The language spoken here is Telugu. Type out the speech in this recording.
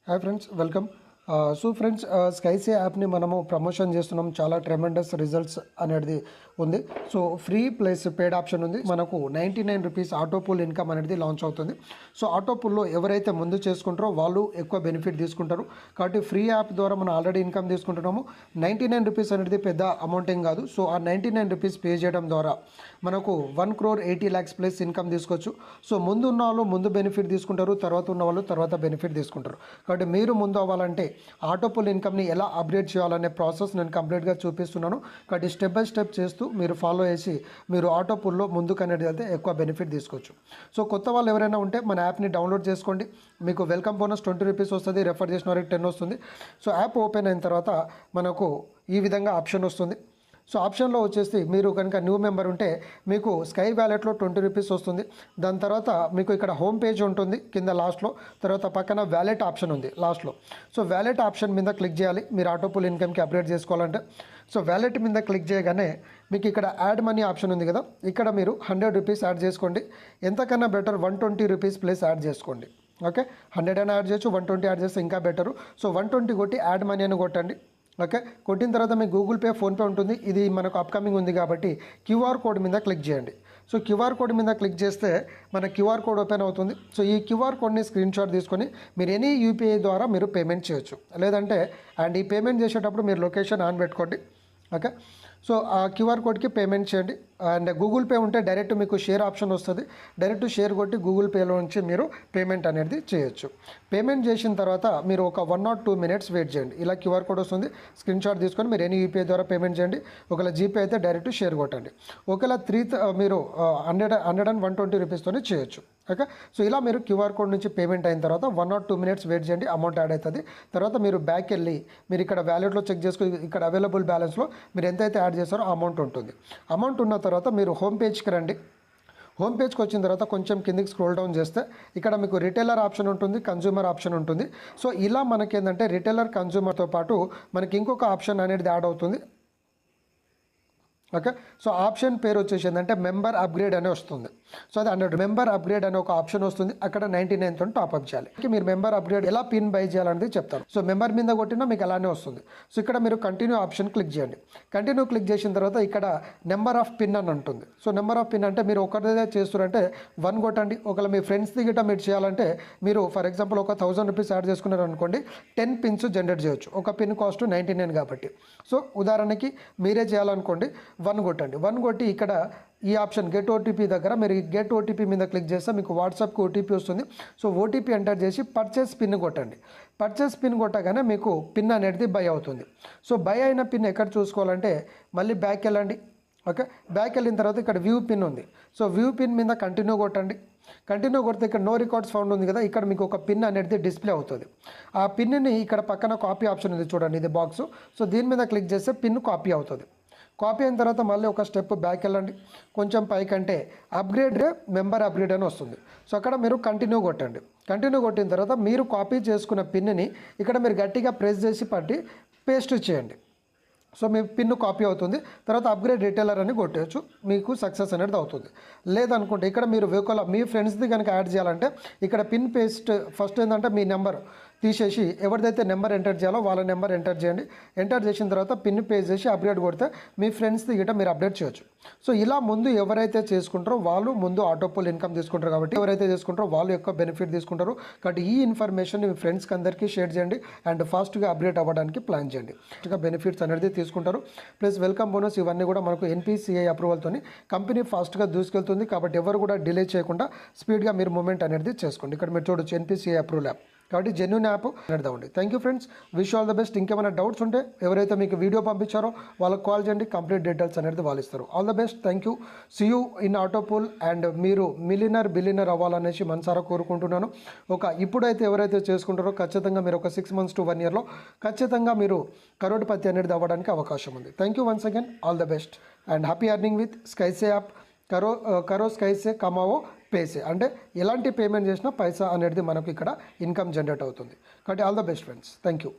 Hi friends, welcome. So friends, Skyse యాప్ని మనము ప్రమోషన్ చేస్తున్నాం. చాలా ట్రెమెండస్ రిజల్ట్స్ అనేది ఉంది. So free plus paid option ఉంది. మనకు 99 రూపీస్ ఆటో పూల్ ఇన్కమ్ అనేది లాంచ్ అవుతుంది. సో ఆటో పూల్లో ఎవరైతే ముందు చేసుకుంటారో వాళ్ళు ఎక్కువ బెనిఫిట్ తీసుకుంటారు. కాబట్టి ఫ్రీ యాప్ ద్వారా మనం ఆల్రెడీ ఇన్కమ్ తీసుకుంటున్నాము. 99 రూపీస్ అనేది పెద్ద అమౌంట్ ఏం కాదు. సో ఆ 99 రూపీస్ పే చేయడం ద్వారా మనకు 1,80,00,000 ప్లస్ ఇన్కమ్ తీసుకోవచ్చు. సో ముందు ఉన్న వాళ్ళు ముందు బెనిఫిట్ తీసుకుంటారు, తర్వాత ఉన్న వాళ్ళు తర్వాత బెనిఫిట్ తీసుకుంటారు. కాబట్టి మీరు ముందు అవ్వాలంటే ఆటో పూల్ ఇన్కమ్ని ఎలా అప్డేట్ చేయాలనే ప్రాసెస్ నేను కంప్లీట్గా చూపిస్తున్నాను. కాబట్టి స్టెప్ బై స్టెప్ చేస్తూ మీరు ఫాలో చేసి మీరు ఆటో పూల్లో ముందుకు అనేది వెళ్తే ఎక్కువ బెనిఫిట్ తీసుకోవచ్చు. సో కొత్త వాళ్ళు ఎవరైనా ఉంటే మన యాప్ని డౌన్లోడ్ చేసుకోండి. మీకు వెల్కమ్ బోనస్ 20 రూపీస్ వస్తుంది, రెఫర్ చేసిన వారికి 10 వస్తుంది. సో యాప్ ఓపెన్ అయిన తర్వాత మనకు ఈ విధంగా ఆప్షన్ వస్తుంది. సో ఆప్షన్లో వచ్చేసి మీరు కనుక న్యూ మెంబర్ ఉంటే మీకు స్కై వ్యాలెట్లో 20 రూపీస్ వస్తుంది. దాని తర్వాత మీకు ఇక్కడ హోమ్ పేజ్ ఉంటుంది కింద లాస్ట్లో, తర్వాత పక్కన వ్యాలెట్ ఆప్షన్ ఉంది లాస్ట్లో. సో వ్యాలెట్ ఆప్షన్ మీద క్లిక్ చేయాలి మీరు ఆటో పూల్ ఇన్కమ్కి అప్డేట్ చేసుకోవాలంటే. సో వ్యాలెట్ మీద క్లిక్ చేయగానే మీకు ఇక్కడ యాడ్ మనీ ఆప్షన్ ఉంది కదా, ఇక్కడ మీరు 100 రూపీస్ యాడ్ చేసుకోండి. ఎంతకన్నా బెటర్ 120 రూపీస్ ప్లస్ యాడ్ చేసుకోండి. ఓకే, 100 అని యాడ్ చేయొచ్చు, 120 యాడ్ చేస్తే ఇంకా బెటరు. సో 120 కొట్టి యాడ్ మనీ అని కొట్టండి. ఓకే, కొట్టిన తర్వాత మీకు గూగుల్ పే, ఫోన్పే ఉంటుంది. ఇది మనకు అప్కమింగ్ ఉంది కాబట్టి క్యూఆర్ కోడ్ మీద క్లిక్ చేయండి. సో క్యూఆర్ కోడ్ మీద క్లిక్ చేస్తే మన క్యూఆర్ కోడ్ ఓపెన్ అవుతుంది. సో ఈ క్యూఆర్ కోడ్ని స్క్రీన్ షాట్ తీసుకొని మీరు ఎనీ యూపీఐ ద్వారా మీరు పేమెంట్ చేయొచ్చు. లేదంటే అండ్ ఈ పేమెంట్ చేసేటప్పుడు మీరు లొకేషన్ ఆన్ పెట్టుకోండి. ఓకే, సో ఆ క్యూఆర్ కోడ్కి పేమెంట్ చేయండి. అండ్ గూగుల్ పే ఉంటే డైరెక్ట్ మీకు షేర్ ఆప్షన్ వస్తుంది. డైరెక్ట్ షేర్ కొట్టి గూగుల్ పేలో నుంచి మీరు పేమెంట్ అనేది చేయొచ్చు. పేమెంట్ చేసిన తర్వాత మీరు ఒక 1 or 2 minutes వెయిట్ చేయండి. ఇలా క్యూఆర్ కోడ్ వస్తుంది, స్క్రీన్ షాట్ తీసుకొని మీరు ఎనీ యూపీఐ ద్వారా పేమెంట్ చేయండి. ఒకవేళ జీపే అయితే డైరెక్ట్ షేర్ కొట్టండి. ఒకవేళ మీరు 100 and 120 రూపీస్తోనే చేయొచ్చు. ఓకే, సో ఇలా మీరు క్యూఆర్ కోడ్ నుంచి పేమెంట్ అయిన తర్వాత 1 or 2 minutes వెయిట్ చేయండి, అమౌంట్ యాడ్ అవుతుంది. తర్వాత మీరు బ్యాక్ వెళ్ళి మీరు ఇక్కడ వ్యాలెట్లో చెక్ చేసుకుని ఇక్కడ అవైలబుల్ బ్యాలెన్స్లో మీరు ఎంతైతే యాడ్ చేస్తారో అమౌంట్ ఉంటుంది. అమౌంట్ ఉన్న తర్వాత మీరు హోమ్ పేజ్కి రండి. హోమ్ పేజ్కి వచ్చిన తర్వాత కొంచెం కిందికి స్క్రోల్ డౌన్ చేస్తే ఇక్కడ మీకు రిటైలర్ ఆప్షన్ ఉంటుంది, కన్జ్యూమర్ ఆప్షన్ ఉంటుంది. సో ఇలా మనకి ఏంటంటే రిటైలర్, కన్జ్యూమర్తో పాటు మనకి ఇంకొక ఆప్షన్ అనేది యాడ్ అవుతుంది. ఓకే, సో ఆప్షన్ పేరు వచ్చేసి ఏంటంటే మెంబర్ అప్గ్రేడ్ అనే వస్తుంది. సో అది 100 మెంబర్ అప్గ్రేడ్ అనే ఒక ఆప్షన్ వస్తుంది. అక్కడ 99తో టాప్అప్ చేయాలి. మీరు మెంబర్ అప్గ్రేడ్ ఎలా పిన్ బై చేయాలనేది చెప్తాను. సో మెంబర్ మీద కొట్టినా మీకు అలానే వస్తుంది. సో ఇక్కడ మీరు కంటిన్యూ ఆప్షన్ క్లిక్ చేయండి. కంటిన్యూ క్లిక్ చేసిన తర్వాత ఇక్కడ నెంబర్ ఆఫ్ పిన్ అని ఉంటుంది. సో నెంబర్ ఆఫ్ పిన్ అంటే మీరు ఒకరిదే చేస్తున్నారంటే 1 కొట్టండి. ఒకవేళ మీ ఫ్రెండ్స్ది గిట్ట మీరు చేయాలంటే మీరు ఫర్ ఎగ్జాంపుల్ ఒక 1000 రూపీస్ యాడ్ చేసుకున్నారు అనుకోండి, 10 పిన్స్ జనరేట్ చేయొచ్చు. ఒక పిన్ కాస్ట్ 99 కాబట్టి. సో ఉదాహరణకి మీరే చేయాలనుకోండి, 1 కొట్టండి. 1 కొట్టి ఇక్కడ ఈ ఆప్షన్ గెట్ ఓటీపీ దగ్గర మీరు గెట్ ఓటీపీ మీద క్లిక్ చేస్తే మీకు వాట్సాప్కి ఓటీపీ వస్తుంది. సో ఓటీపీ ఎంటర్ చేసి పర్చేస్ పిన్ కొట్టండి. పర్చేస్ పిన్ కొట్టగానే మీకు పిన్ అనేది బై అవుతుంది. సో బై అయిన పిన్ ఎక్కడ చూసుకోవాలంటే మళ్ళీ బ్యాక్ వెళ్ళండి. ఓకే, బ్యాక్ వెళ్ళిన తర్వాత ఇక్కడ వ్యూ పిన్ ఉంది. సో వ్యూ పిన్ మీద కంటిన్యూ కొట్టండి. కంటిన్యూ కొడితే ఇక్కడ నో రికార్డ్స్ ఫౌండ్ ఉంది కదా, ఇక్కడ మీకు ఒక పిన్ అనేది డిస్ప్లే అవుతుంది. ఆ పిన్ని ఇక్కడ పక్కన కాపీ ఆప్షన్ ఉంది చూడండి, ఇది బాక్స్. సో దీని మీద క్లిక్ చేస్తే పిన్ కాపీ అవుతుంది. కాపీ అయిన తర్వాత మళ్ళీ ఒక స్టెప్ బ్యాక్ వెళ్ళండి. కొంచెం పైకంటే అప్గ్రేడ్ మెంబర్ అప్గ్రేడ్ అని వస్తుంది. సో అక్కడ మీరు కంటిన్యూ కొట్టండి. కంటిన్యూ కొట్టిన తర్వాత మీరు కాపీ చేసుకున్న పిన్ని ఇక్కడ మీరు గట్టిగా ప్రెస్ చేసి పట్టి పేస్ట్ చేయండి. సో మీ పిన్ కాపీ అవుతుంది. తర్వాత అప్గ్రేడ్ రిటైలర్ అని కొట్టేయచ్చు, మీకు సక్సెస్ అనేది అవుతుంది. లేదనుకుంటే ఇక్కడ మీరు ఒకవేళ మీ ఫ్రెండ్స్ది కనుక యాడ్ చేయాలంటే ఇక్కడ పిన్ పేస్ట్ ఫస్ట్ ఏంటంటే మీ నెంబర్ తీసేసి ఎవరిదైతే నెంబర్ ఎంటర్ చేయాలో వాళ్ళ నెంబర్ ఎంటర్ చేయండి. ఎంటర్ చేసిన తర్వాత పిన్ పేస్ట్ చేసి అప్డేట్ కొడితే మీ ఫ్రెండ్స్ది గిట్ట మీరు అప్డేట్ చేయొచ్చు. సో ఇలా ముందు ఎవరైతే చేసుకుంటారో వాళ్ళు ముందు ఆటో పూల్ ఇన్కమ్ తీసుకుంటారు. కాబట్టి ఎవరైతే చేసుకుంటారో వాళ్ళు ఎక్కువ బెనిఫిట్ తీసుకుంటారు. కాబట్టి ఈ ఇన్ఫర్మేషన్ మీ ఫ్రెండ్స్కి అందరికీ షేర్ చేయండి అండ్ ఫాస్ట్గా అప్డేట్ అవ్వడానికి ప్లాన్ చేయండి. ఫాస్ట్గా బెనిఫిట్స్ అనేది తీసుకుంటారు. ప్లస్ వెల్కమ్ బోనస్ ఇవన్నీ కూడా మనకు ఎన్పిసిఐ అప్రూవల్తో కంపెనీ ఫాస్ట్గా దూసుకెళ్తుంది. కాబట్టి ఎవరు కూడా డిలే చేయకుండా స్పీడ్గా మీరు మూమెంట్ అనేది చేసుకోండి. ఇక్కడ మీరు చూడొచ్చు ఎన్పిసిఐ అప్రూవల్ యాప్. కాబట్టి జెన్యూన్ యాప్ నడదామండి. Thank you friends, wish all the best. ఇంకేమైనా డౌట్స్ ఉంటే ఎవరైతే మీకు వీడియో పంపించారో వాళ్ళకి కాల్ చేయండి, కంప్లీట్ డీటెయిల్స్ అనేది వాళ్ళు ఇస్తారు. All the best, thank you, see you in auto pool. And మీరు బిలియనర్ అవ్వాలనేసి మనసారా కోరుకుంటున్నాను. ఇప్పుడైతే ఎవరైతే చేసుకుంటారో ఖచ్చితంగా మీరు ఒక 6 months to 1 yearలో ఖచ్చితంగా మీరు కరోడ్పతి అనేది అవ్వడానికి అవకాశం ఉంది. Thank you once again, all the best and happy earning with Skyse app. కరో స్కైసే కమావో పేసే అంటే ఎలాంటి పేమెంట్ చేసినా పైసా అనేది మనకు ఇక్కడ ఇన్కమ్ జనరేట్ అవుతుంది. కాబట్టి all the best friends, thank you.